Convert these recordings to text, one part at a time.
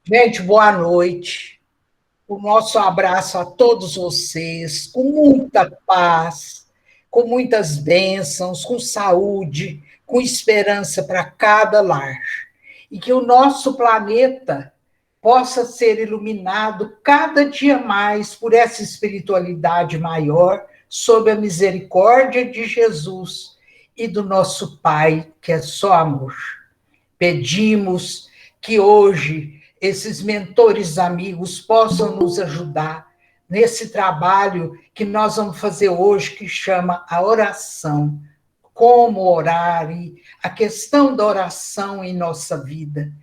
Gente, boa noite. O nosso abraço a todos vocês, com muita paz, com muitas bênçãos, com saúde, com esperança para cada lar. E que o nosso planeta possa ser iluminado cada dia mais por essa espiritualidade maior, sob a misericórdia de Jesus e do nosso Pai, que é só amor. Pedimos que hoje esses mentores amigos possam nos ajudar nesse trabalho que nós vamos fazer hoje, que chama a oração. Como orar e a questão da oração em nossa vida.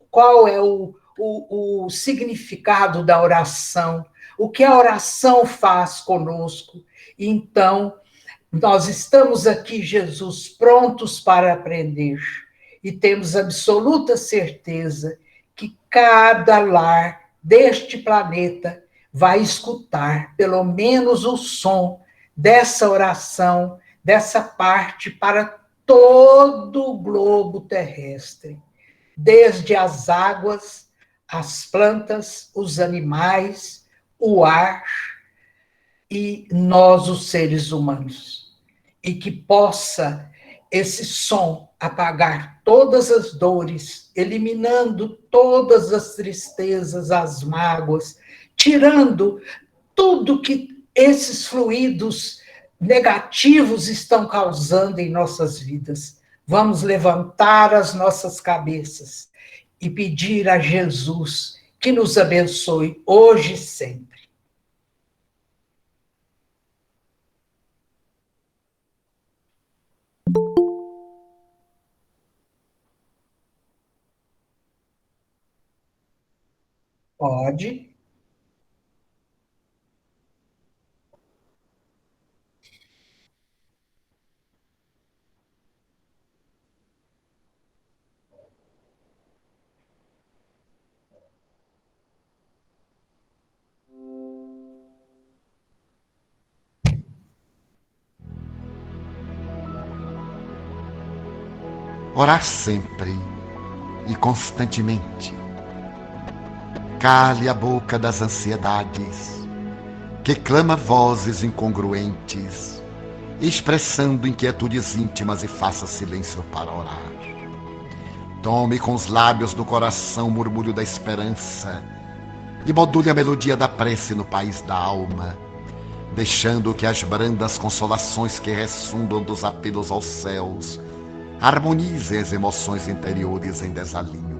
Qual é o significado da oração? O que a oração faz conosco? Então, nós estamos aqui, Jesus, prontos para aprender e temos absoluta certeza que cada lar deste planeta vai escutar pelo menos o som dessa oração, dessa parte para todo o globo terrestre, desde as águas, as plantas, os animais, o ar e nós, os seres humanos. E que possa esse som apagar todas as dores, eliminando todas as tristezas, as mágoas, tirando tudo que esses fluidos negativos estão causando em nossas vidas. Vamos levantar as nossas cabeças e pedir a Jesus que nos abençoe hoje e sempre. Pode. Orar sempre e constantemente. Cale a boca das ansiedades, que clama vozes incongruentes, expressando inquietudes íntimas e faça silêncio para orar. Tome com os lábios do coração o murmúrio da esperança e module a melodia da prece no país da alma, deixando que as brandas consolações que ressundam dos apelos aos céus harmonizem as emoções interiores em desalinho.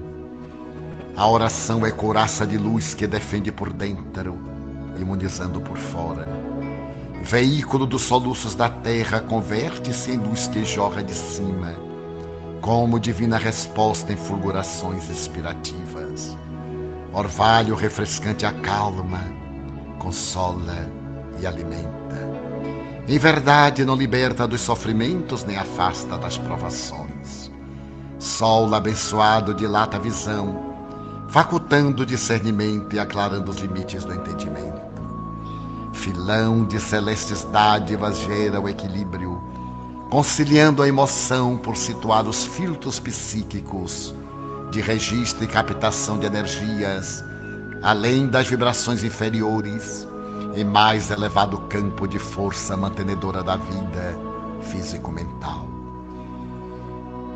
A oração é couraça de luz que defende por dentro, imunizando por fora. Veículo dos soluços da terra, converte-se em luz que jorra de cima, como divina resposta em fulgurações inspirativas. Orvalho refrescante acalma, consola e alimenta. Em verdade, não liberta dos sofrimentos nem afasta das provações. Sol abençoado dilata a visão, facultando discernimento e aclarando os limites do entendimento. Filão de celestes dádivas gera o equilíbrio, conciliando a emoção por situar os filtros psíquicos de registro e captação de energias, além das vibrações inferiores, em mais elevado campo de força mantenedora da vida físico-mental.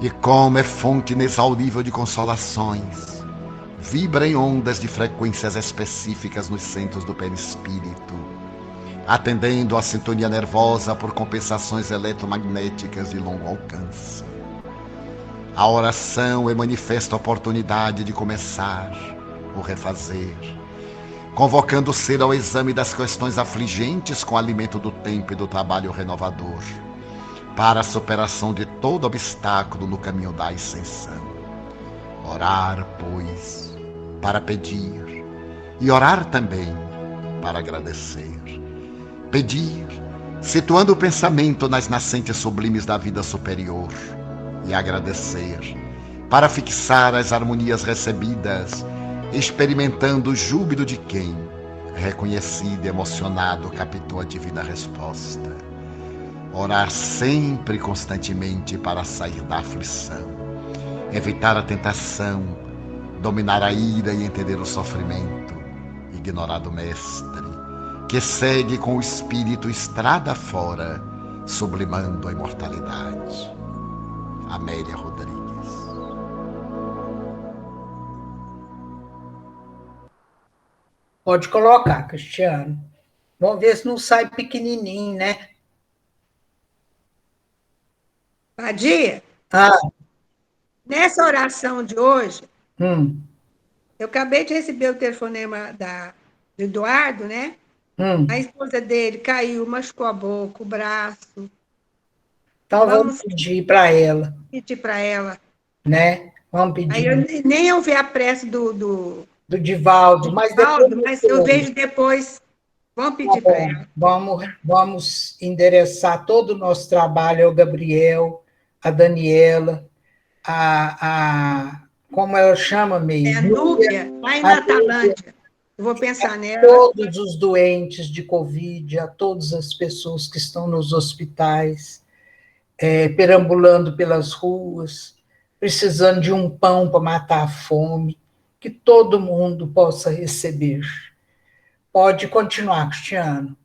E como é fonte inexaurível de consolações, vibra em ondas de frequências específicas nos centros do perispírito, atendendo à sintonia nervosa por compensações eletromagnéticas de longo alcance. A oração é manifesta oportunidade de começar ou refazer, convocando o ser ao exame das questões afligentes com o alimento do tempo e do trabalho renovador, para a superação de todo obstáculo no caminho da ascensão. Orar, pois, para pedir, e orar também para agradecer. Pedir, situando o pensamento nas nascentes sublimes da vida superior, e agradecer, para fixar as harmonias recebidas, experimentando o júbilo de quem, reconhecido e emocionado, captou a divina resposta. Orar sempre e constantemente para sair da aflição, evitar a tentação, dominar a ira e entender o sofrimento, ignorar do mestre, que segue com o espírito estrada fora, sublimando a imortalidade. Amélia Rodrigues. Pode colocar, Cristiano. Vamos ver se não sai pequenininho, né? Padia, Ah, nessa oração de hoje, hum, eu acabei de receber o telefonema do Eduardo, né? A hum. esposa dele caiu, machucou a boca, o braço. Então vamos Vamos pedir para ela, pedir para ela. né? Vamos Aí pedir eu nem eu vi a prece do Divaldo, mas depois Valdo, mas eu vejo depois. Vamos tá pedir para bom. ela. Vamos endereçar todo o nosso trabalho ao Gabriel, a Daniela, como ela chama É a mesmo? Núbia, lá em A Natalândia. Eu vou pensar nela. todos os doentes de Covid, a todas as pessoas que estão nos hospitais, perambulando pelas ruas, precisando de um pão para matar a fome, que todo mundo possa receber. Pode continuar, Cristiano.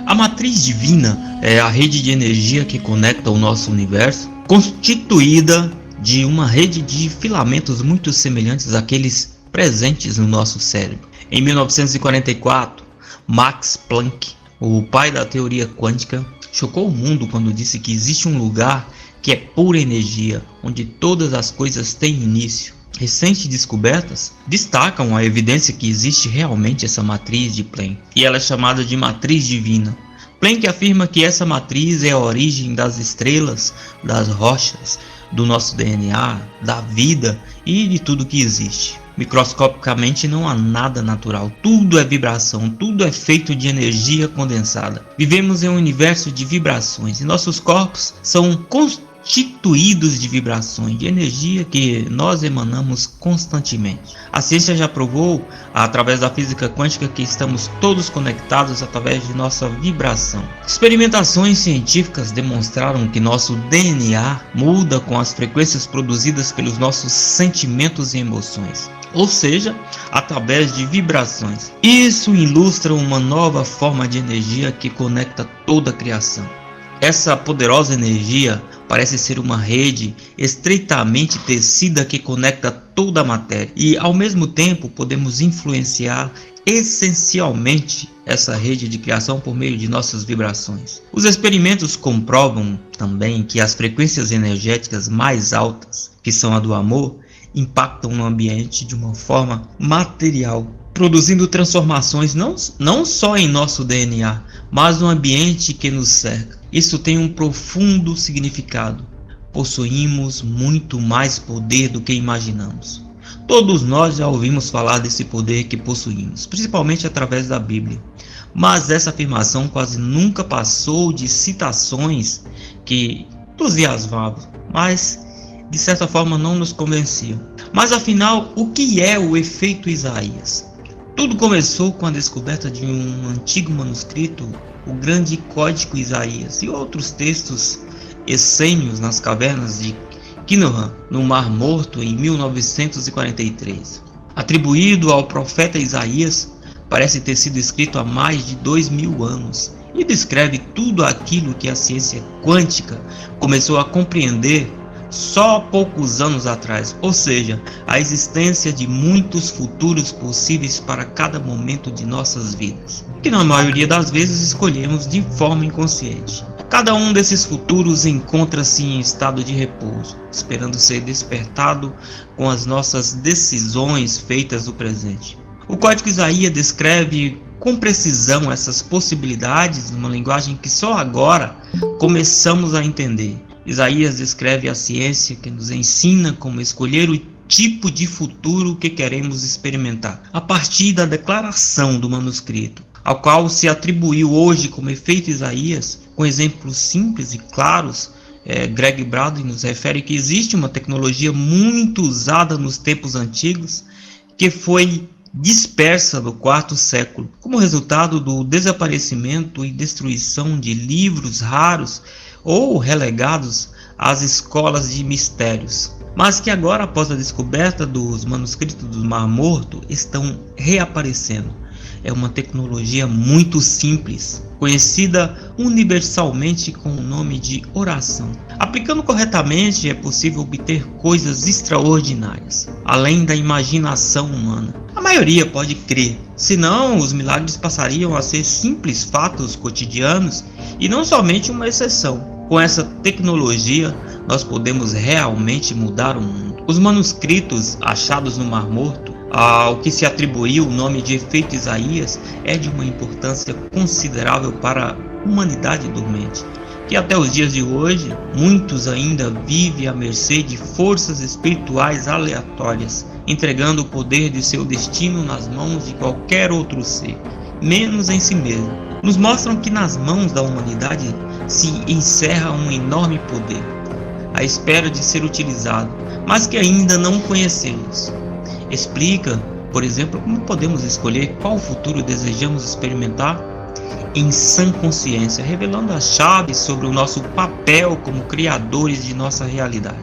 A matriz divina é a rede de energia que conecta o nosso universo, constituída de uma rede de filamentos muito semelhantes àqueles presentes no nosso cérebro. Em 1944, Max Planck, o pai da teoria quântica, chocou o mundo quando disse que existe um lugar que é pura energia, onde todas as coisas têm início. Recentes descobertas destacam a evidência que existe realmente essa matriz de Planck, e ela é chamada de matriz divina. Planck afirma que essa matriz é a origem das estrelas, das rochas, do nosso DNA, da vida e de tudo que existe. Microscopicamente não há nada natural, tudo é vibração, tudo é feito de energia condensada. Vivemos em um universo de vibrações e nossos corpos são constituídos de vibrações, de energia que nós emanamos constantemente. A ciência já provou, através da física quântica, que estamos todos conectados através de nossa vibração. Experimentações científicas demonstraram que nosso DNA muda com as frequências produzidas pelos nossos sentimentos e emoções, ou seja, através de vibrações. Isso ilustra uma nova forma de energia que conecta toda a criação. Essa poderosa energia parece ser uma rede estreitamente tecida que conecta toda a matéria, e ao mesmo tempo podemos influenciar essencialmente essa rede de criação por meio de nossas vibrações. Os experimentos comprovam também que as frequências energéticas mais altas, que são a do amor, impactam no ambiente de uma forma material, produzindo transformações não só em nosso DNA, mas no ambiente que nos cerca. Isso tem um profundo significado. Possuímos muito mais poder do que imaginamos. Todos nós já ouvimos falar desse poder que possuímos, principalmente através da Bíblia. Mas essa afirmação quase nunca passou de citações que entusiasmavam, mas de certa forma não nos convenciam. Mas afinal, o que é o efeito Isaías? Tudo começou com a descoberta de um antigo manuscrito, o Grande Código Isaías, e outros textos essênios nas cavernas de Qumran, no Mar Morto, em 1943. Atribuído ao profeta Isaías, parece ter sido escrito há mais de 2000 anos e descreve tudo aquilo que a ciência quântica começou a compreender só há poucos anos atrás, ou seja, a existência de muitos futuros possíveis para cada momento de nossas vidas, que na maioria das vezes escolhemos de forma inconsciente. Cada um desses futuros encontra-se em estado de repouso, esperando ser despertado com as nossas decisões feitas no presente. O Código Isaías descreve com precisão essas possibilidades numa linguagem que só agora começamos a entender. Isaías descreve a ciência que nos ensina como escolher o tipo de futuro que queremos experimentar, a partir da declaração do manuscrito, ao qual se atribuiu hoje como efeito Isaías, com exemplos simples e claros Greg Braden nos refere que existe uma tecnologia muito usada nos tempos antigos que foi dispersa no quarto século, como resultado do desaparecimento e destruição de livros raros ou relegados às escolas de mistérios, mas que agora, após a descoberta dos manuscritos do Mar Morto, estão reaparecendo. É uma tecnologia muito simples, conhecida universalmente com o nome de oração. Aplicando corretamente, é possível obter coisas extraordinárias, além da imaginação humana. A maioria pode crer, senão os milagres passariam a ser simples fatos cotidianos e não somente uma exceção. Com essa tecnologia, nós podemos realmente mudar o mundo. Os manuscritos achados no Mar Morto, ao que se atribuiu o nome de Efeito Isaías, é de uma importância considerável para a humanidade dormente, que até os dias de hoje, muitos ainda vivem à mercê de forças espirituais aleatórias, entregando o poder de seu destino nas mãos de qualquer outro ser, menos em si mesmo. Nos mostram que nas mãos da humanidade se encerra um enorme poder, à espera de ser utilizado, mas que ainda não conhecemos. Explica, por exemplo, como podemos escolher qual futuro desejamos experimentar em sã consciência, revelando as chaves sobre o nosso papel como criadores de nossa realidade.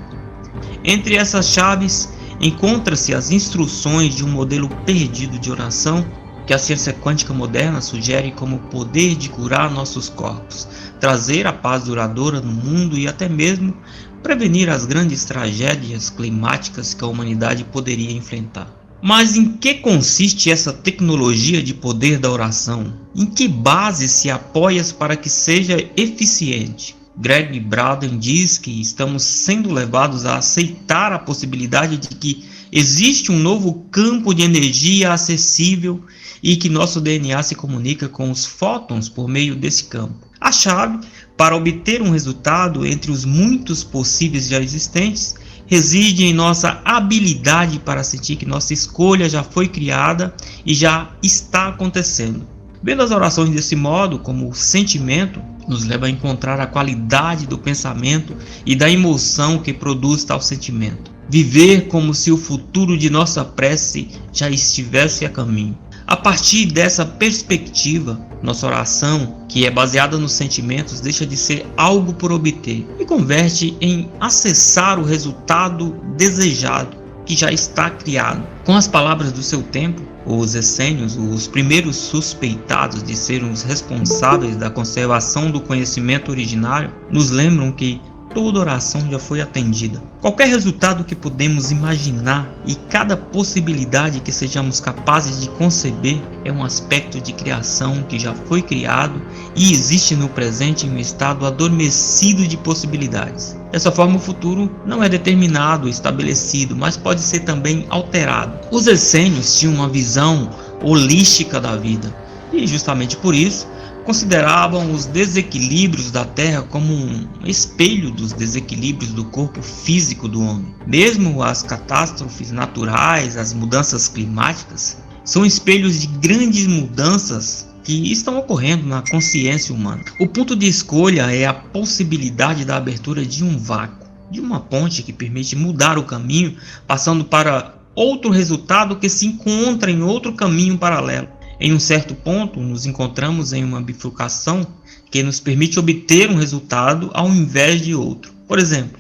Entre essas chaves, encontra-se as instruções de um modelo perdido de oração que a ciência quântica moderna sugere como poder de curar nossos corpos, trazer a paz duradoura no mundo e até mesmo prevenir as grandes tragédias climáticas que a humanidade poderia enfrentar. Mas em que consiste essa tecnologia de poder da oração? Em que base se apoia para que seja eficiente? Greg Braden diz que estamos sendo levados a aceitar a possibilidade de que existe um novo campo de energia acessível e que nosso DNA se comunica com os fótons por meio desse campo. A chave para obter um resultado entre os muitos possíveis já existentes reside em nossa habilidade para sentir que nossa escolha já foi criada e já está acontecendo. Vendo as orações desse modo, como o sentimento, nos leva a encontrar a qualidade do pensamento e da emoção que produz tal sentimento. Viver como se o futuro de nossa prece já estivesse a caminho. A partir dessa perspectiva, nossa oração, que é baseada nos sentimentos, deixa de ser algo por obter e converte em acessar o resultado desejado, que já está criado. Com as palavras do seu tempo, os essênios, os primeiros suspeitados de serem os responsáveis da conservação do conhecimento originário, nos lembram que toda oração já foi atendida. Qualquer resultado que podemos imaginar e cada possibilidade que sejamos capazes de conceber é um aspecto de criação que já foi criado e existe no presente em um estado adormecido de possibilidades. Dessa forma, o futuro não é determinado, estabelecido, mas pode ser também alterado. Os essênios tinham uma visão holística da vida e, justamente por isso, consideravam os desequilíbrios da Terra como um espelho dos desequilíbrios do corpo físico do homem. Mesmo as catástrofes naturais, as mudanças climáticas, são espelhos de grandes mudanças que estão ocorrendo na consciência humana. O ponto de escolha é a possibilidade da abertura de um vácuo, de uma ponte que permite mudar o caminho, passando para outro resultado que se encontra em outro caminho paralelo. Em um certo ponto, nos encontramos em uma bifurcação que nos permite obter um resultado ao invés de outro. Por exemplo,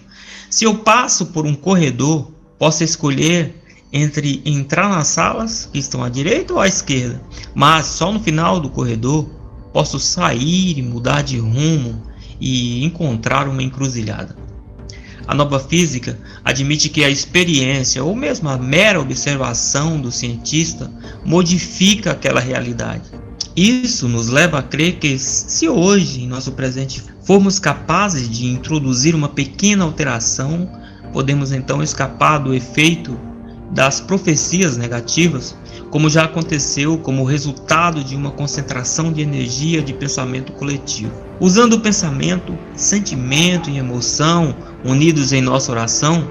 se eu passo por um corredor, posso escolher entre entrar nas salas que estão à direita ou à esquerda, mas só no final do corredor posso sair e mudar de rumo e encontrar uma encruzilhada. A nova física admite que a experiência ou mesmo a mera observação do cientista modifica aquela realidade. Isso nos leva a crer que se hoje, em nosso presente, formos capazes de introduzir uma pequena alteração, podemos então escapar do efeito das profecias negativas, como já aconteceu como resultado de uma concentração de energia de pensamento coletivo. Usando o pensamento, sentimento e emoção unidos em nossa oração,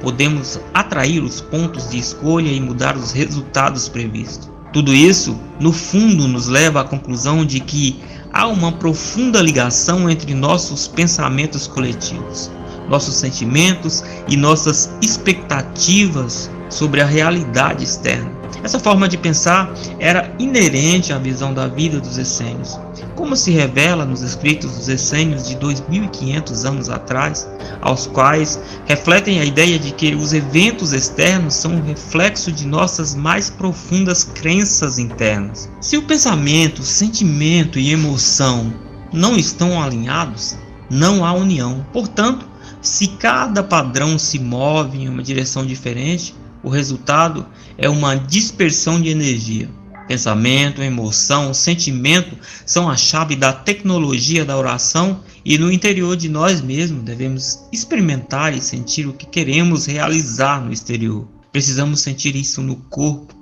podemos atrair os pontos de escolha e mudar os resultados previstos. Tudo isso, no fundo, nos leva à conclusão de que há uma profunda ligação entre nossos pensamentos coletivos, nossos sentimentos e nossas expectativas sobre a realidade externa. Essa forma de pensar era inerente à visão da vida dos essênios. Como se revela nos escritos dos essênios de 2.500 anos atrás, aos quais refletem a ideia de que os eventos externos são um reflexo de nossas mais profundas crenças internas. Se o pensamento, sentimento e emoção não estão alinhados, não há união. Portanto, se cada padrão se move em uma direção diferente, o resultado é uma dispersão de energia. Pensamento, emoção, sentimento são a chave da tecnologia da oração e no interior de nós mesmos devemos experimentar e sentir o que queremos realizar no exterior. Precisamos sentir isso no corpo,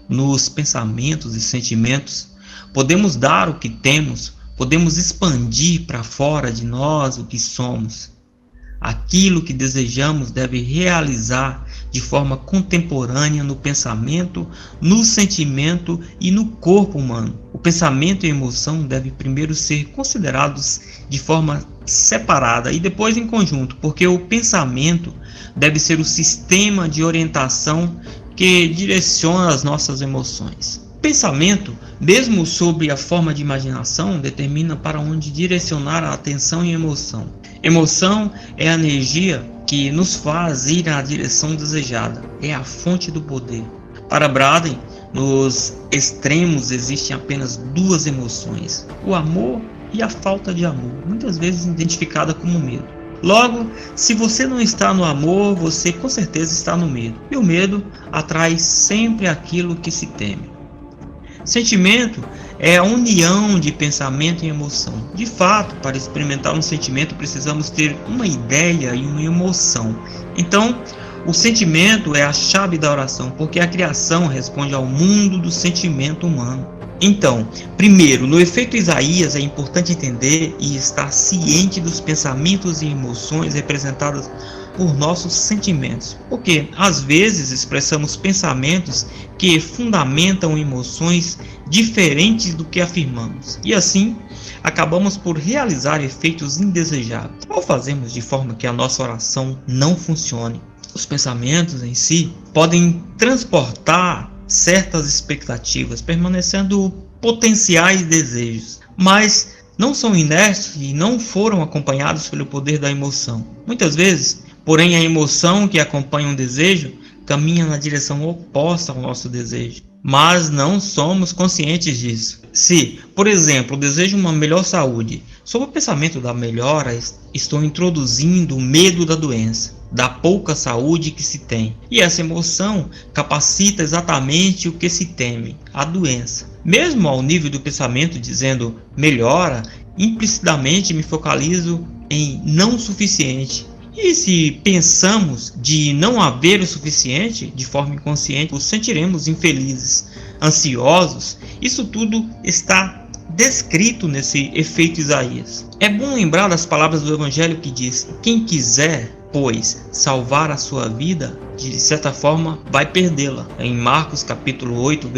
nos pensamentos e sentimentos. Podemos dar o que temos, podemos expandir para fora de nós o que somos. Aquilo que desejamos deve realizar de forma contemporânea no pensamento, no sentimento e no corpo humano. O pensamento e a emoção devem primeiro ser considerados de forma separada e depois em conjunto, porque o pensamento deve ser o sistema de orientação que direciona as nossas emoções. O pensamento, mesmo sob a forma de imaginação, determina para onde direcionar a atenção e a emoção. Emoção é a energia que nos faz ir na direção desejada, é a fonte do poder. Para Braden, nos extremos existem apenas duas emoções, o amor e a falta de amor, muitas vezes identificada como medo. Logo, se você não está no amor, você com certeza está no medo, e o medo atrai sempre aquilo que se teme. Sentimento é a união de pensamento e emoção. De fato, para experimentar um sentimento, precisamos ter uma ideia e uma emoção. Então, o sentimento é a chave da oração, porque a criação responde ao mundo do sentimento humano. Então, primeiro, no efeito Isaías, é importante entender e estar ciente dos pensamentos e emoções representados por nossos sentimentos, porque às vezes expressamos pensamentos que fundamentam emoções diferentes do que afirmamos, e assim acabamos por realizar efeitos indesejáveis, ou fazemos de forma que a nossa oração não funcione. Os pensamentos em si podem transportar certas expectativas, permanecendo potenciais desejos, mas não são inertes e não foram acompanhados pelo poder da emoção. Muitas vezes, porém, a emoção que acompanha um desejo caminha na direção oposta ao nosso desejo, mas não somos conscientes disso. Se, por exemplo, desejo uma melhor saúde, sob o pensamento da melhora, estou introduzindo o medo da doença, da pouca saúde que se tem, e essa emoção capacita exatamente o que se teme, a doença. Mesmo ao nível do pensamento dizendo melhora, implicitamente me focalizo em não suficiente. E se pensamos de não haver o suficiente, de forma inconsciente, nos sentiremos infelizes, ansiosos. Isso tudo está descrito nesse efeito Isaías. É bom lembrar das palavras do Evangelho que diz: quem quiser, pois, salvar a sua vida, de certa forma vai perdê-la. Em Marcos capítulo 8,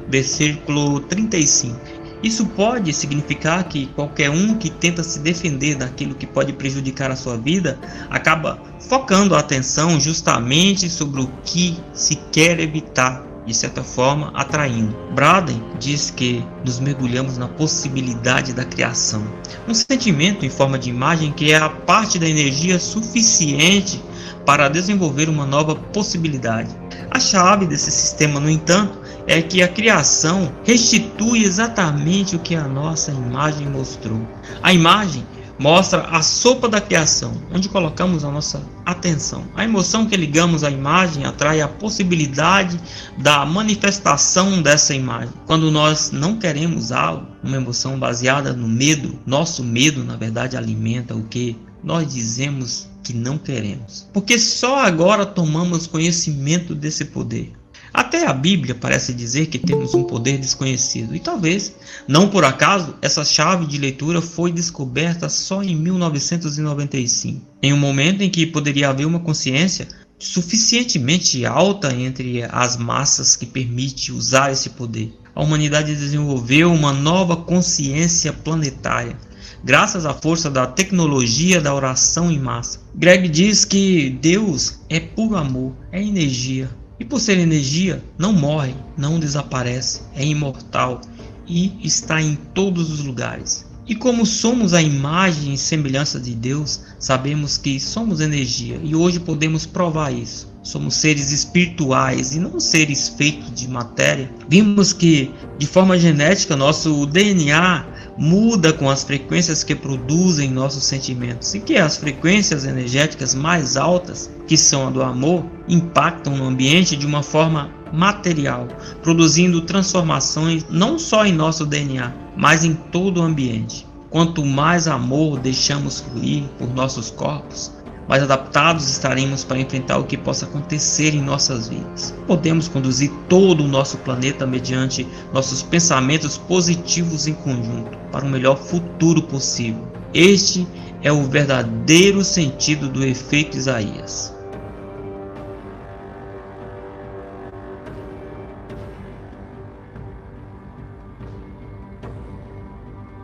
versículo 35. Isso pode significar que qualquer um que tenta se defender daquilo que pode prejudicar a sua vida acaba focando a atenção justamente sobre o que se quer evitar, de certa forma atraindo. Braden diz que nos mergulhamos na possibilidade da criação, um sentimento em forma de imagem que é a parte da energia suficiente para desenvolver uma nova possibilidade. A chave desse sistema, no entanto, é que a criação restitui exatamente o que a nossa imagem mostrou. A imagem mostra a sopa da criação, onde colocamos a nossa atenção. A emoção que ligamos à imagem atrai a possibilidade da manifestação dessa imagem. Quando nós não queremos algo, uma emoção baseada no medo, nosso medo, na verdade, alimenta o que nós dizemos que não queremos. Porque só agora tomamos conhecimento desse poder. Até a Bíblia parece dizer que temos um poder desconhecido, e talvez, não por acaso, essa chave de leitura foi descoberta só em 1995, em um momento em que poderia haver uma consciência suficientemente alta entre as massas que permite usar esse poder. A humanidade desenvolveu uma nova consciência planetária, graças à força da tecnologia da oração em massa. Greg diz que Deus é puro amor, é energia. E por ser energia, não morre, não desaparece, é imortal e está em todos os lugares. E como somos a imagem e semelhança de Deus, sabemos que somos energia e hoje podemos provar isso. Somos seres espirituais e não seres feitos de matéria. Vimos que, de forma genética, nosso DNA muda com as frequências que produzem nossos sentimentos e que as frequências energéticas mais altas, que são a do amor, impactam no ambiente de uma forma material, produzindo transformações não só em nosso DNA, mas em todo o ambiente. Quanto mais amor deixamos fluir por nossos corpos, mais adaptados estaremos para enfrentar o que possa acontecer em nossas vidas. Podemos conduzir todo o nosso planeta mediante nossos pensamentos positivos em conjunto para um melhor futuro possível. Este é o verdadeiro sentido do efeito Isaías.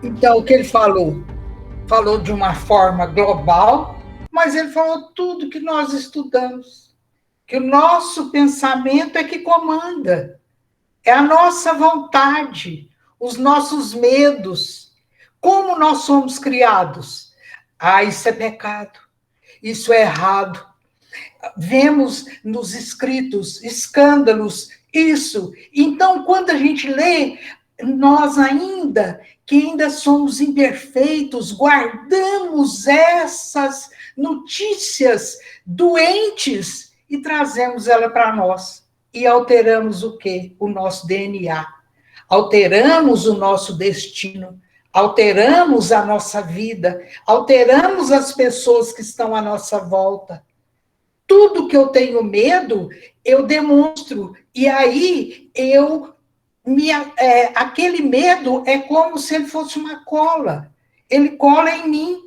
Então, o que ele falou? Falou de uma forma global, mas ele falou tudo que nós estudamos, que o nosso pensamento é que comanda, é a nossa vontade, os nossos medos, como nós somos criados. Ah, isso é pecado, isso é errado. Vemos nos escritos escândalos, isso. Então, quando a gente lê, nós que ainda somos imperfeitos, guardamos essas notícias doentes e trazemos ela para nós. E alteramos o quê? O nosso DNA. Alteramos o nosso destino. Alteramos a nossa vida. Alteramos as pessoas que estão à nossa volta. Tudo que eu tenho medo, eu demonstro. E aí, aquele medo é como se ele fosse uma cola. Ele cola em mim.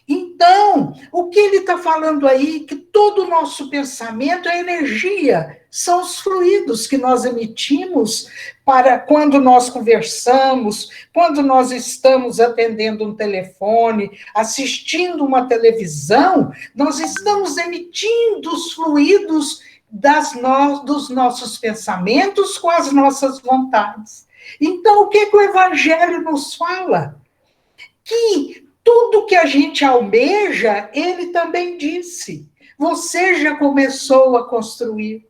Então, o que ele está falando aí? Que todo o nosso pensamento é energia. São os fluidos que nós emitimos para quando nós conversamos, quando nós estamos atendendo um telefone, assistindo uma televisão, nós estamos emitindo os fluidos dos nossos pensamentos com as nossas vontades. Então, o que o Evangelho nos fala? Que tudo que a gente almeja, ele também disse. Você já começou a construir.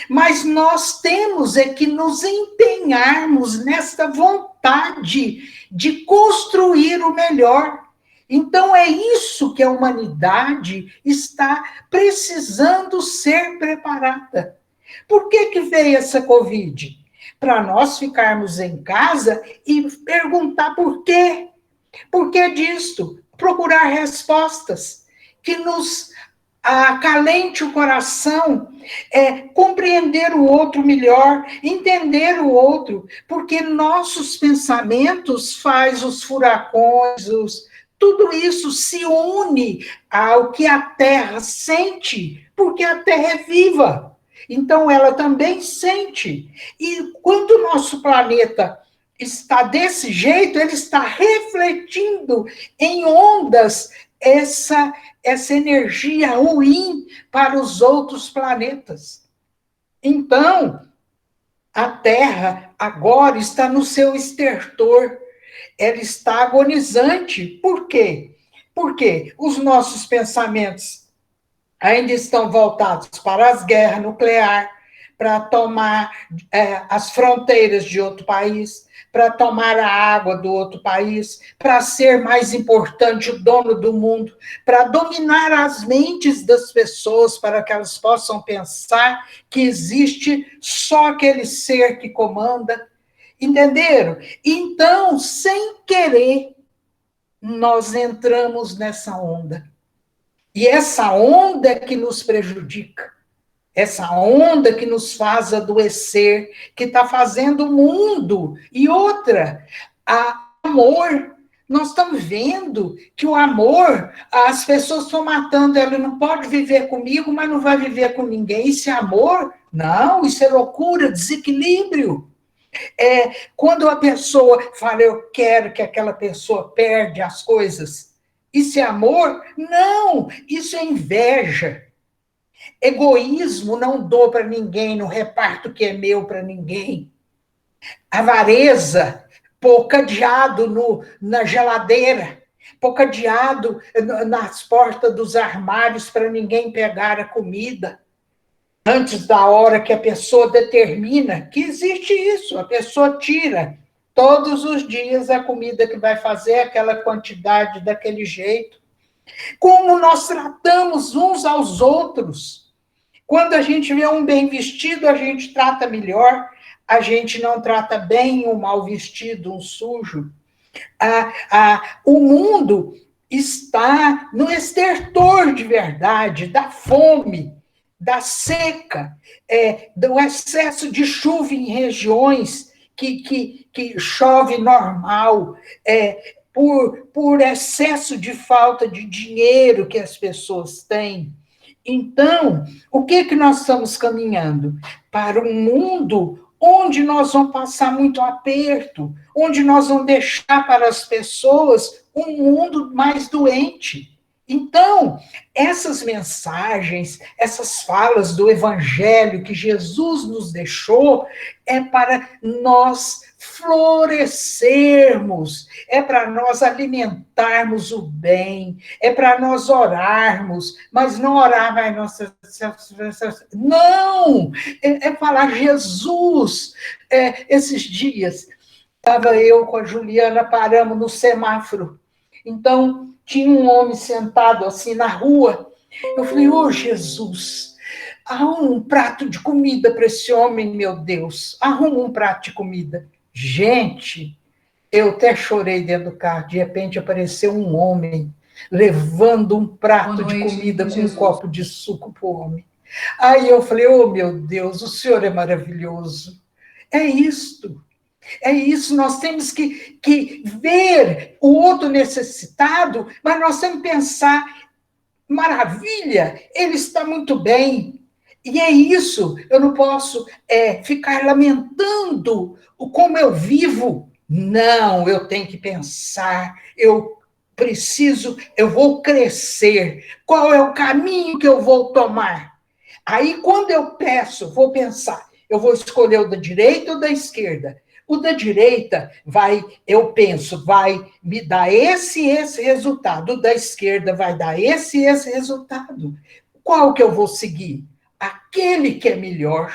Mas nós temos que nos empenharmos nesta vontade de construir o melhor. Então, é isso que a humanidade está precisando ser preparada. Por que veio essa Covid? Para nós ficarmos em casa e perguntar por quê. Por que disto? Procurar respostas que nos acalente o coração, compreender o outro melhor, entender o outro, porque nossos pensamentos faz os furacões, tudo isso se une ao que a Terra sente, porque a Terra é viva. Então, ela também sente. E quando o nosso planeta está desse jeito, ele está refletindo em ondas essa energia ruim para os outros planetas. Então, a Terra agora está no seu estertor. Ela está agonizante. Por quê? Porque os nossos pensamentos ainda estão voltados para as guerras nucleares, para tomar as fronteiras de outro país, para tomar a água do outro país, para ser mais importante o dono do mundo, para dominar as mentes das pessoas, para que elas possam pensar que existe só aquele ser que comanda. Entenderam? Então, sem querer, nós entramos nessa onda. E essa onda é que nos prejudica. Essa onda que nos faz adoecer, que está fazendo o mundo. E outra, amor. Nós estamos vendo que o amor, as pessoas estão matando, ela não pode viver comigo, mas não vai viver com ninguém. Isso é amor? Não, isso é loucura, desequilíbrio. Quando a pessoa fala, eu quero que aquela pessoa perde as coisas, isso é amor? Não, isso é inveja. Egoísmo, não dou para ninguém, não reparto o que é meu para ninguém. Avareza, pôr cadeado na geladeira, pôr cadeado nas portas dos armários para ninguém pegar a comida. Antes da hora que a pessoa determina que existe isso, a pessoa tira todos os dias a comida que vai fazer, aquela quantidade, daquele jeito. Como nós tratamos uns aos outros. Quando a gente vê um bem vestido, a gente trata melhor. A gente não trata bem um mal vestido, um sujo. O mundo está no estertor de verdade, da fome, da seca, do excesso de chuva em regiões que chove normal, por excesso de falta de dinheiro que as pessoas têm. Então, o que nós estamos caminhando? Para um mundo onde nós vamos passar muito aperto, onde nós vamos deixar para as pessoas um mundo mais doente. Então, essas mensagens, essas falas do Evangelho que Jesus nos deixou, é para nós florescermos, é para nós alimentarmos o bem, é para nós orarmos, mas não orar, vai, nossa, não, é falar Jesus. Esses dias, estava eu com a Juliana, paramos no semáforo, então tinha um homem sentado assim na rua, eu falei, Jesus, arruma um prato de comida para esse homem, meu Deus, arruma um prato de comida. Gente, eu até chorei dentro do carro, de repente apareceu um homem levando um prato de comida com um copo de suco para o homem. Aí eu falei, meu Deus, o Senhor é maravilhoso. É isto, nós temos que ver o outro necessitado, mas nós temos que pensar, maravilha, ele está muito bem. E é isso, eu não posso ficar lamentando como eu vivo. Não, eu tenho que pensar, eu vou crescer. Qual é o caminho que eu vou tomar? Aí, quando eu vou pensar, eu vou escolher o da direita ou da esquerda? O da direita vai me dar esse resultado. O da esquerda vai dar esse resultado. Qual que eu vou seguir? Aquele que é melhor.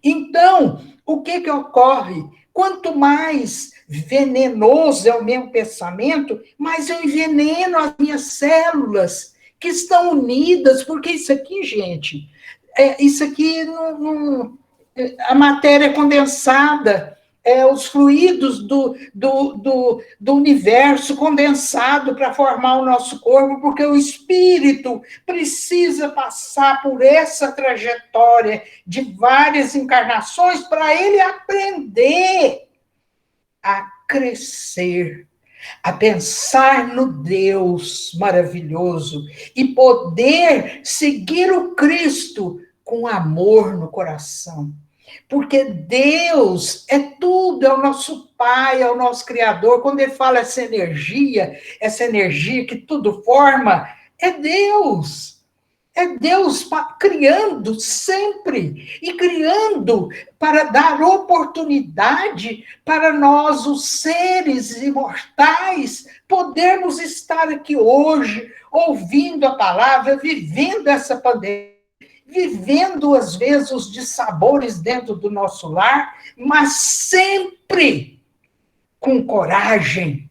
Então, o que ocorre? Quanto mais venenoso é o meu pensamento, mais eu enveneno as minhas células, que estão unidas, porque isso aqui, gente, isso aqui, a matéria condensada, os fluidos do universo condensado para formar o nosso corpo, porque o espírito precisa passar por essa trajetória de várias encarnações para ele aprender a crescer, a pensar no Deus maravilhoso e poder seguir o Cristo com amor no coração. Porque Deus é tudo, é o nosso Pai, é o nosso Criador. Quando ele fala essa energia que tudo forma, é Deus. É Deus criando sempre, e criando para dar oportunidade para nós, os seres imortais, podermos estar aqui hoje, ouvindo a palavra, vivendo essa pandemia, vivendo, às vezes, os dissabores dentro do nosso lar, mas sempre com coragem,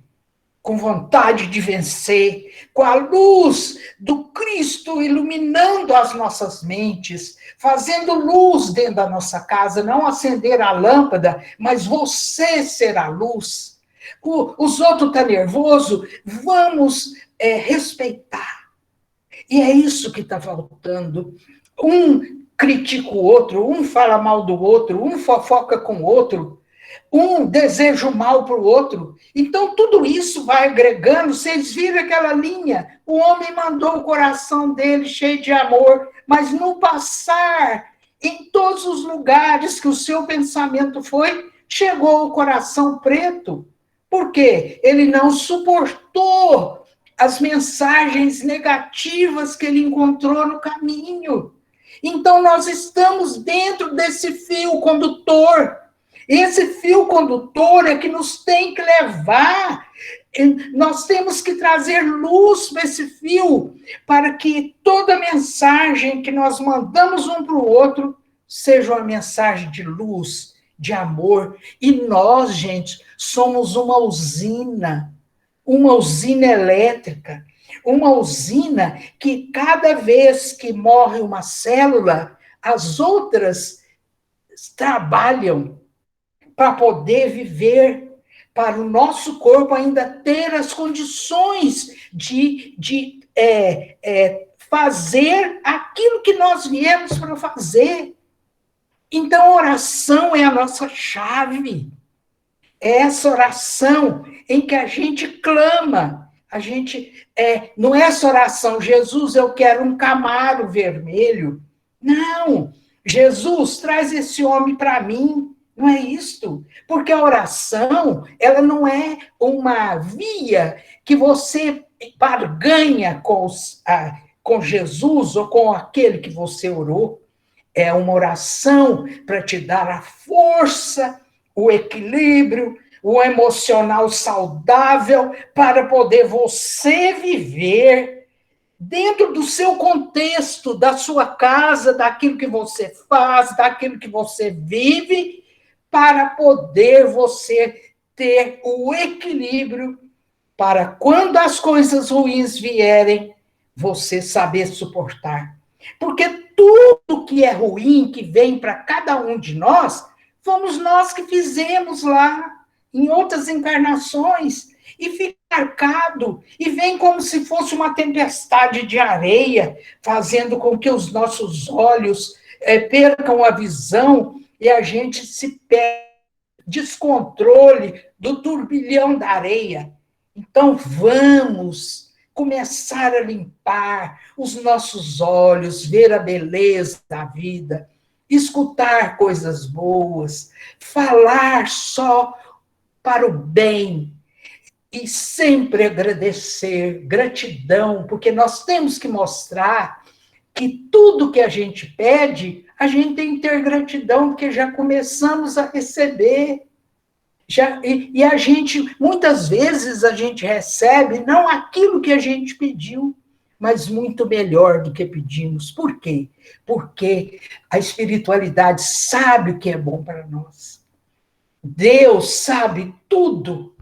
com vontade de vencer, com a luz do Cristo iluminando as nossas mentes, fazendo luz dentro da nossa casa, não acender a lâmpada, mas você ser a luz. Os outros estão nervosos, vamos respeitar. E é isso que está faltando. Um critica o outro, um fala mal do outro, um fofoca com o outro. Um deseja o mal para o outro. Então, tudo isso vai agregando. Vocês viram aquela linha? O homem mandou o coração dele cheio de amor, mas no passar, em todos os lugares que o seu pensamento foi, chegou o coração preto. Por quê? Ele não suportou as mensagens negativas que ele encontrou no caminho. Então, nós estamos dentro desse fio condutor. Esse fio condutor é que nos tem que levar, nós temos que trazer luz para esse fio, para que toda mensagem que nós mandamos um para o outro seja uma mensagem de luz, de amor. E nós, gente, somos uma usina elétrica, uma usina que cada vez que morre uma célula, as outras trabalham para poder viver, para o nosso corpo ainda ter as condições de fazer aquilo que nós viemos para fazer. Então, a oração é a nossa chave. É essa oração em que a gente clama. Não é essa oração, Jesus, eu quero um Camaro vermelho. Não, Jesus, traz esse homem para mim. Não é isto, porque a oração, ela não é uma via que você barganha com Jesus ou com aquele que você orou. É uma oração para te dar a força, o equilíbrio, o emocional saudável, para poder você viver dentro do seu contexto, da sua casa, daquilo que você faz, daquilo que você vive, para poder você ter o equilíbrio para quando as coisas ruins vierem, você saber suportar. Porque tudo que é ruim, que vem para cada um de nós, fomos nós que fizemos lá, em outras encarnações, e fica marcado, e vem como se fosse uma tempestade de areia, fazendo com que os nossos olhos percam a visão, e a gente se perde, descontrole do turbilhão da areia. Então, vamos começar a limpar os nossos olhos, ver a beleza da vida, escutar coisas boas, falar só para o bem e sempre agradecer, gratidão, porque nós temos que mostrar que tudo que a gente pede, a gente tem que ter gratidão, porque já começamos a receber. E a gente, muitas vezes, a gente recebe não aquilo que a gente pediu, mas muito melhor do que pedimos. Por quê? Porque a espiritualidade sabe o que é bom para nós. Deus sabe tudo,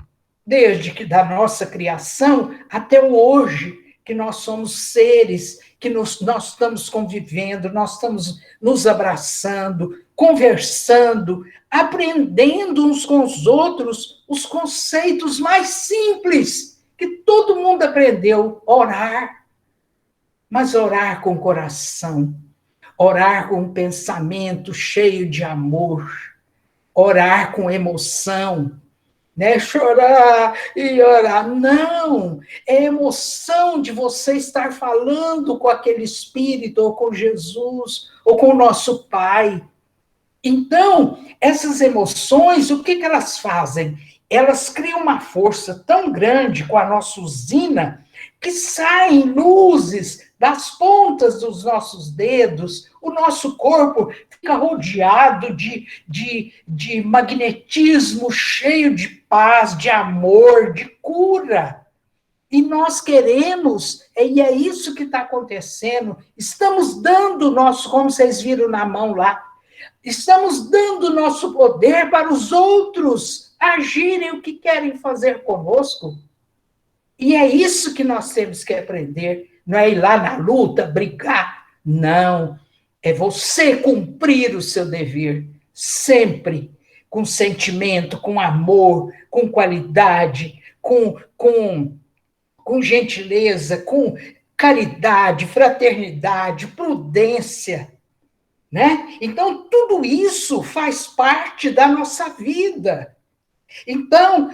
desde que da nossa criação até o hoje, que nós somos seres, que nós estamos convivendo, nós estamos nos abraçando, conversando, aprendendo uns com os outros os conceitos mais simples que todo mundo aprendeu: orar. Mas orar com o coração, orar com um pensamento cheio de amor, orar com emoção, né? Chorar e orar. Não, é emoção de você estar falando com aquele Espírito, ou com Jesus, ou com o nosso Pai. Então, essas emoções, o que elas fazem? Elas criam uma força tão grande com a nossa usina, que saem luzes das pontas dos nossos dedos, o nosso corpo fica rodeado de magnetismo, cheio de paz, de amor, de cura. E nós queremos, e é isso que está acontecendo, estamos dando o nosso, como vocês viram na mão lá, estamos dando o nosso poder para os outros agirem o que querem fazer conosco. E é isso que nós temos que aprender. Não é ir lá na luta, brigar. Não. É você cumprir o seu dever. Sempre. Com sentimento, com amor, com qualidade, com gentileza, com caridade, fraternidade, prudência. né? Então, tudo isso faz parte da nossa vida. Então,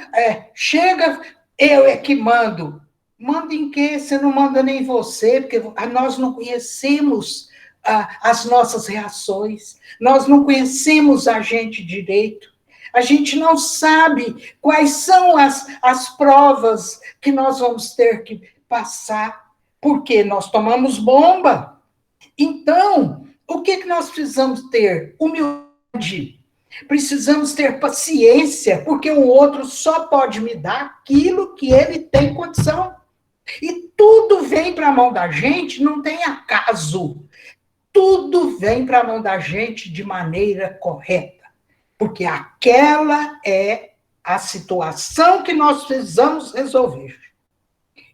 chega, eu é que mando. Manda em quê? Você não manda nem você, porque nós não conhecemos as nossas reações, nós não conhecemos a gente direito, a gente não sabe quais são as provas que nós vamos ter que passar, porque nós tomamos bomba. Então, o que nós precisamos ter? Humildade. Precisamos ter paciência, porque o outro só pode me dar aquilo que ele tem condição. E tudo vem para a mão da gente, não tem acaso. Tudo vem para a mão da gente de maneira correta, porque aquela é a situação que nós precisamos resolver.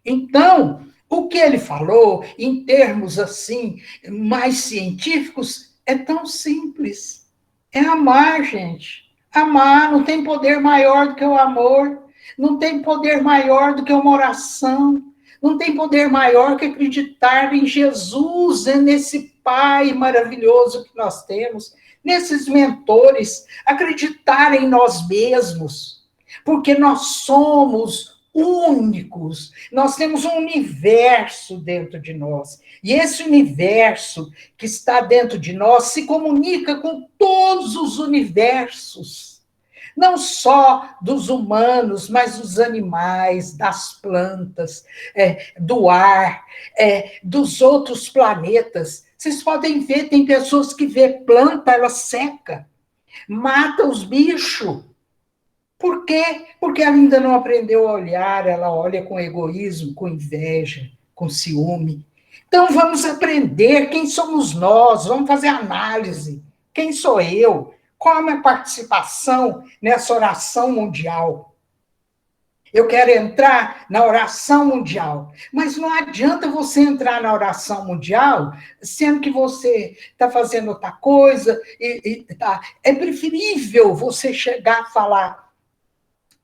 Então, o que ele falou, em termos assim, mais científicos, é tão simples. É amar, gente. Amar, não tem poder maior do que o amor, não tem poder maior do que uma oração, não tem poder maior que acreditar em Jesus, nesse Pai maravilhoso que nós temos, nesses mentores, acreditar em nós mesmos, porque nós somos únicos, nós temos um universo dentro de nós, e esse universo que está dentro de nós se comunica com todos os universos, não só dos humanos, mas dos animais, das plantas, do ar, dos outros planetas. Vocês podem ver, tem pessoas que vê planta, ela seca, mata os bichos. Por quê? Porque ela ainda não aprendeu a olhar, ela olha com egoísmo, com inveja, com ciúme. Então, vamos aprender quem somos nós, vamos fazer análise. Quem sou eu? Qual a minha participação nessa oração mundial? Eu quero entrar na oração mundial, mas não adianta você entrar na oração mundial sendo que você está fazendo outra coisa. É preferível você chegar a falar: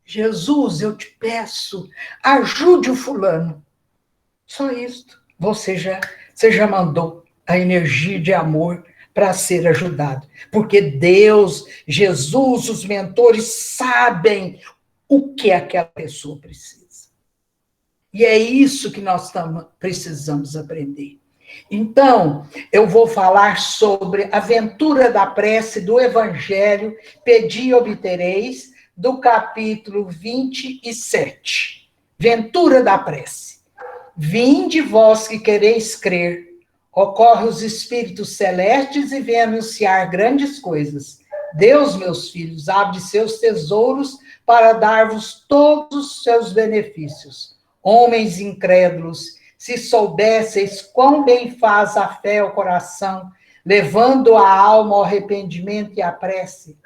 Jesus, eu te peço, ajude o fulano. Só isso. Você já mandou a energia de amor para ser ajudado. Porque Deus, Jesus, os mentores sabem o que aquela pessoa precisa. E é isso que nós precisamos aprender. Então, eu vou falar sobre a aventura da prece do Evangelho, Pedi e obtereis, do capítulo 27. Ventura da prece. Vinde vós que quereis crer, ocorre os espíritos celestes e vem anunciar grandes coisas. Deus, meus filhos, abre seus tesouros para dar-vos todos os seus benefícios. Homens incrédulos, se soubesseis quão bem faz a fé ao coração, levando a alma ao arrependimento e à prece.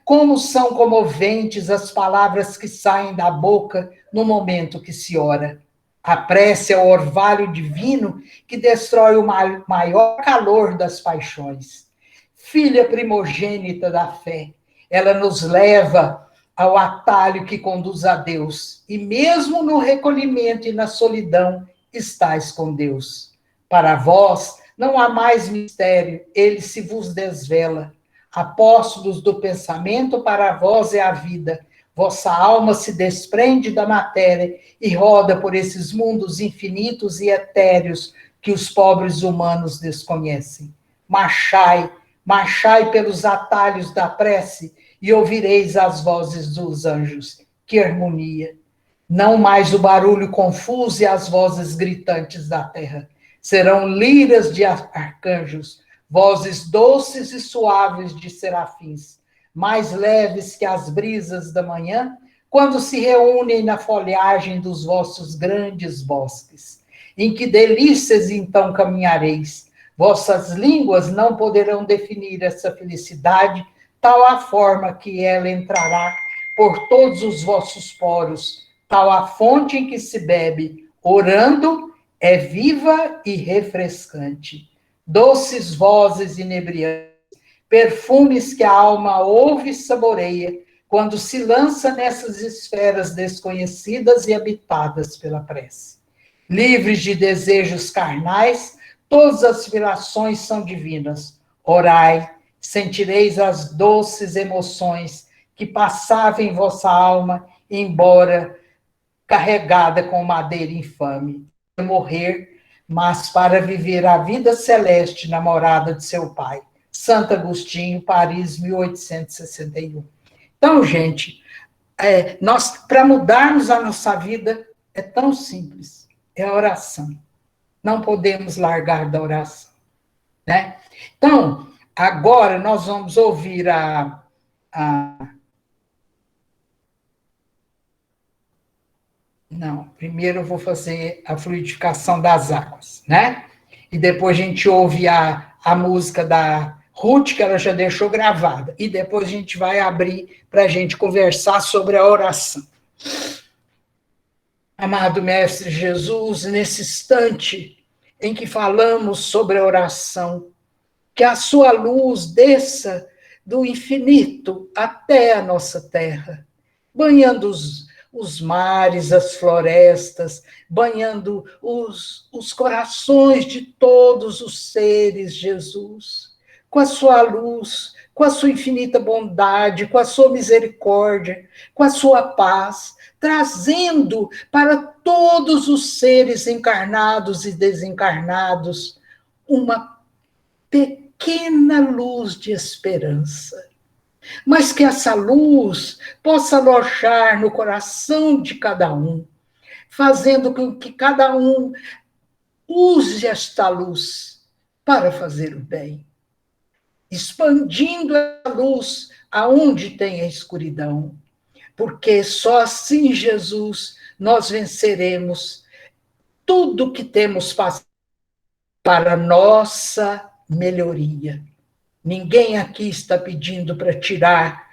Como são comoventes as palavras que saem da boca no momento que se ora. A prece é o orvalho divino que destrói o maior calor das paixões. Filha primogênita da fé, ela nos leva ao atalho que conduz a Deus, e mesmo no recolhimento e na solidão, estais com Deus. Para vós não há mais mistério, ele se vos desvela. Apóstolos do pensamento, para vós é a vida. Vossa alma se desprende da matéria e roda por esses mundos infinitos e etéreos que os pobres humanos desconhecem. Marchai pelos atalhos da prece e ouvireis as vozes dos anjos. Que harmonia! Não mais o barulho confuso e as vozes gritantes da terra. Serão liras de arcanjos, vozes doces e suaves de serafins, mais leves que as brisas da manhã, quando se reúnem na folhagem dos vossos grandes bosques. Em que delícias então caminhareis! Vossas línguas não poderão definir essa felicidade, tal a forma que ela entrará por todos os vossos poros, tal a fonte em que se bebe, orando, é viva e refrescante. Doces vozes inebriantes, perfumes que a alma ouve e saboreia, quando se lança nessas esferas desconhecidas e habitadas pela prece. Livres de desejos carnais, Todas as aspirações são divinas. Orai, sentireis as doces emoções que passavam em vossa alma, embora carregada com madeira infame. Morrer, mas para viver a vida celeste na morada de seu pai. Santo Agostinho, Paris, 1861. Então, gente, nós, para mudarmos a nossa vida, é tão simples. É a oração. Não podemos largar da oração, né? Então, agora nós vamos ouvir Não, primeiro eu vou fazer a fluidificação das águas, né? E depois a gente ouve a música da Ruth, que ela já deixou gravada. E depois a gente vai abrir para a gente conversar sobre a oração. Amado Mestre Jesus, nesse instante em que falamos sobre a oração, que a sua luz desça do infinito até a nossa terra, banhando os mares, as florestas, banhando os corações de todos os seres, Jesus, com a sua luz, com a sua infinita bondade, com a sua misericórdia, com a sua paz, trazendo para todos os seres encarnados e desencarnados uma pequena luz de esperança. Mas que essa luz possa alojar no coração de cada um, fazendo com que cada um use esta luz para fazer o bem, expandindo a luz aonde tem a escuridão, porque só assim, Jesus, nós venceremos tudo que temos passado para nossa melhoria. Ninguém aqui está pedindo para tirar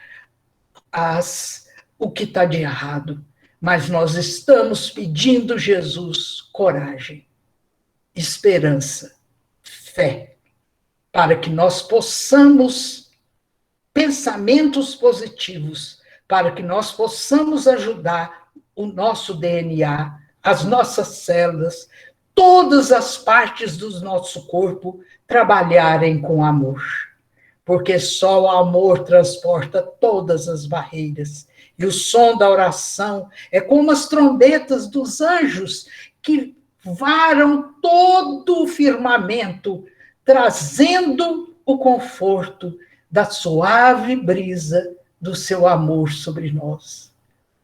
o que está de errado, mas nós estamos pedindo, Jesus, coragem, esperança, fé, para que nós possamos, pensamentos positivos, para que nós possamos ajudar o nosso DNA, as nossas células, todas as partes do nosso corpo trabalharem com amor. Porque só o amor transporta todas as barreiras. E o som da oração é como as trombetas dos anjos que varam todo o firmamento, trazendo o conforto da suave brisa do seu amor sobre nós.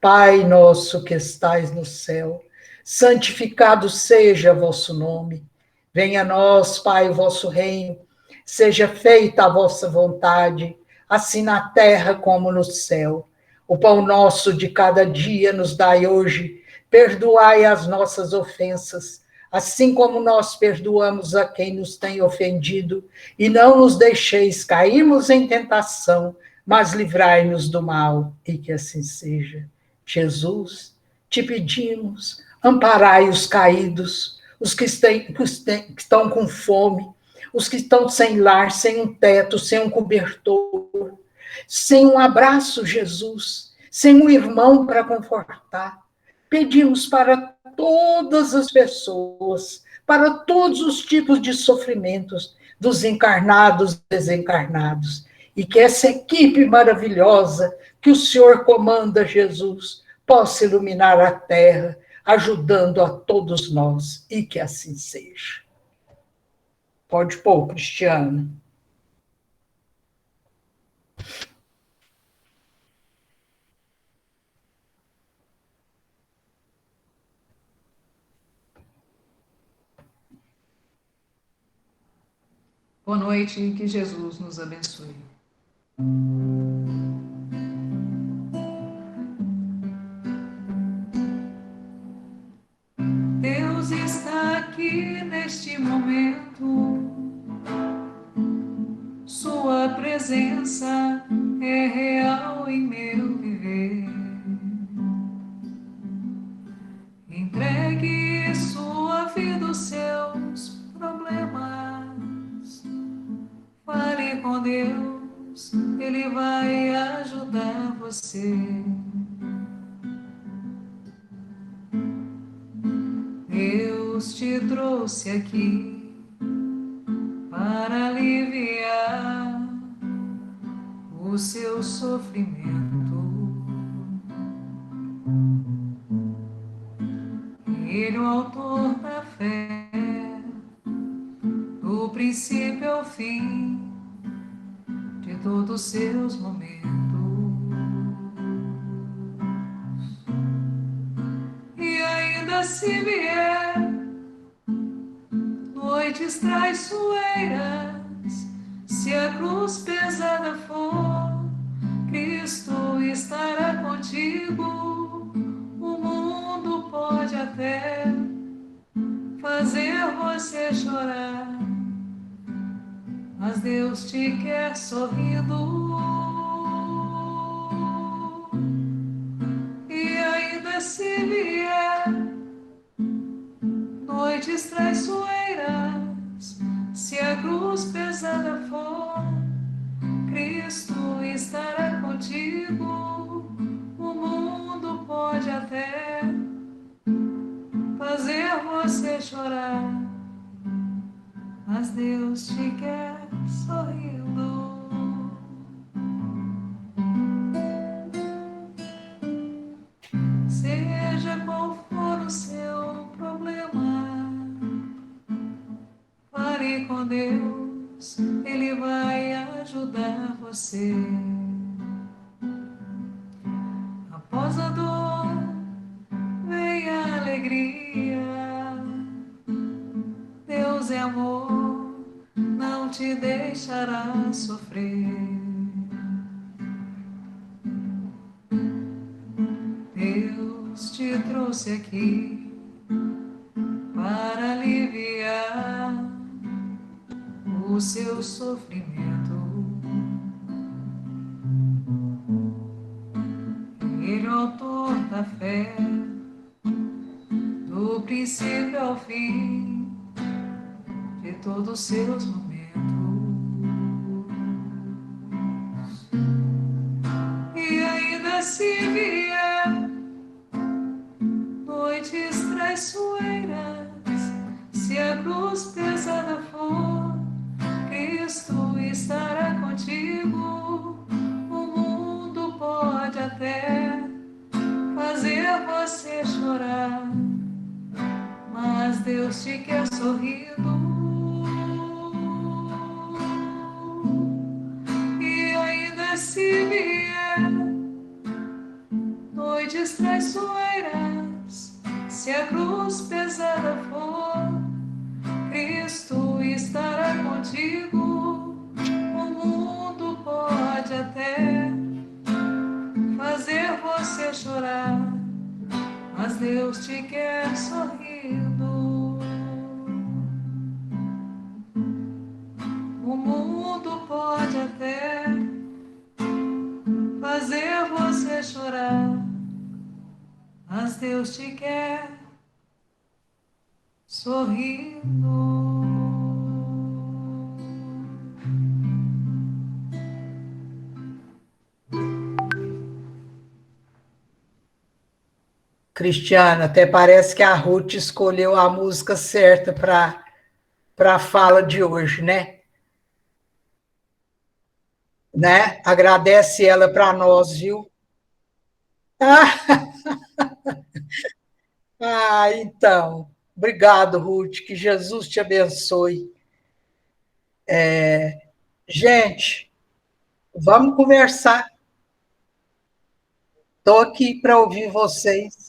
Pai nosso que estais no céu, santificado seja vosso nome. Venha a nós, Pai, o vosso reino. Seja feita a vossa vontade, assim na terra como no céu. O pão nosso de cada dia nos dai hoje. Perdoai as nossas ofensas, assim como nós perdoamos a quem nos tem ofendido. E não nos deixeis cairmos em tentação, mas livrai-nos do mal, e que assim seja. Jesus, te pedimos, amparai os caídos, os que estão com fome, os que estão sem lar, sem um teto, sem um cobertor, sem um abraço, Jesus, sem um irmão para confortar. Pedimos para todas as pessoas, para todos os tipos de sofrimentos, dos encarnados e desencarnados, e que essa equipe maravilhosa que o Senhor comanda, Jesus, possa iluminar a terra, ajudando a todos nós, e que assim seja. Pode pôr, Cristiano. Boa noite e que Jesus nos abençoe. Deus está aqui neste momento. Sua presença é real em meu viver. Entregue sua vida, os seus problemas. Fale com Deus, Ele vai ajudar você. Deus te trouxe aqui para aliviar o seu sofrimento. Ele, o autor da fé, do princípio ao fim de todos os seus momentos. E ainda se vier noites traiçoeiras, se a cruz pesada for, Cristo estará contigo. O mundo pode até fazer você chorar, mas Deus te quer sorrindo. E ainda se vier noites traiçoeiras, se a cruz pesada for, Cristo estará contigo. O mundo pode até fazer você chorar, mas Deus te quer sorrindo. Seja qual for o seu problema, fale com Deus, Ele vai ajudar você. Após a dor, vem a alegria. Deus é amor, não te deixará sofrer. Deus te trouxe aqui para aliviar o seu sofrimento. Ele é o autor da fé, do princípio ao fim de todos os seus momentos. E ainda se vier noites traiçoeiras, se a cruz pesada for, Cristo estará contigo. O mundo pode até fazer você chorar, mas Deus te quer sorrindo. E ainda se vier noites traiçoeiras, se a cruz pesada for, Cristo estará contigo. O mundo pode até fazer você chorar, mas Deus te quer sorrindo. O mundo pode até fazer você chorar, mas Deus te quer sorrindo. Cristiana, até parece que a Ruth escolheu a música certa para a fala de hoje, né? Agradece ela para nós, viu? Então. Obrigado, Ruth. Que Jesus te abençoe. Gente, vamos conversar. Estou aqui para ouvir vocês.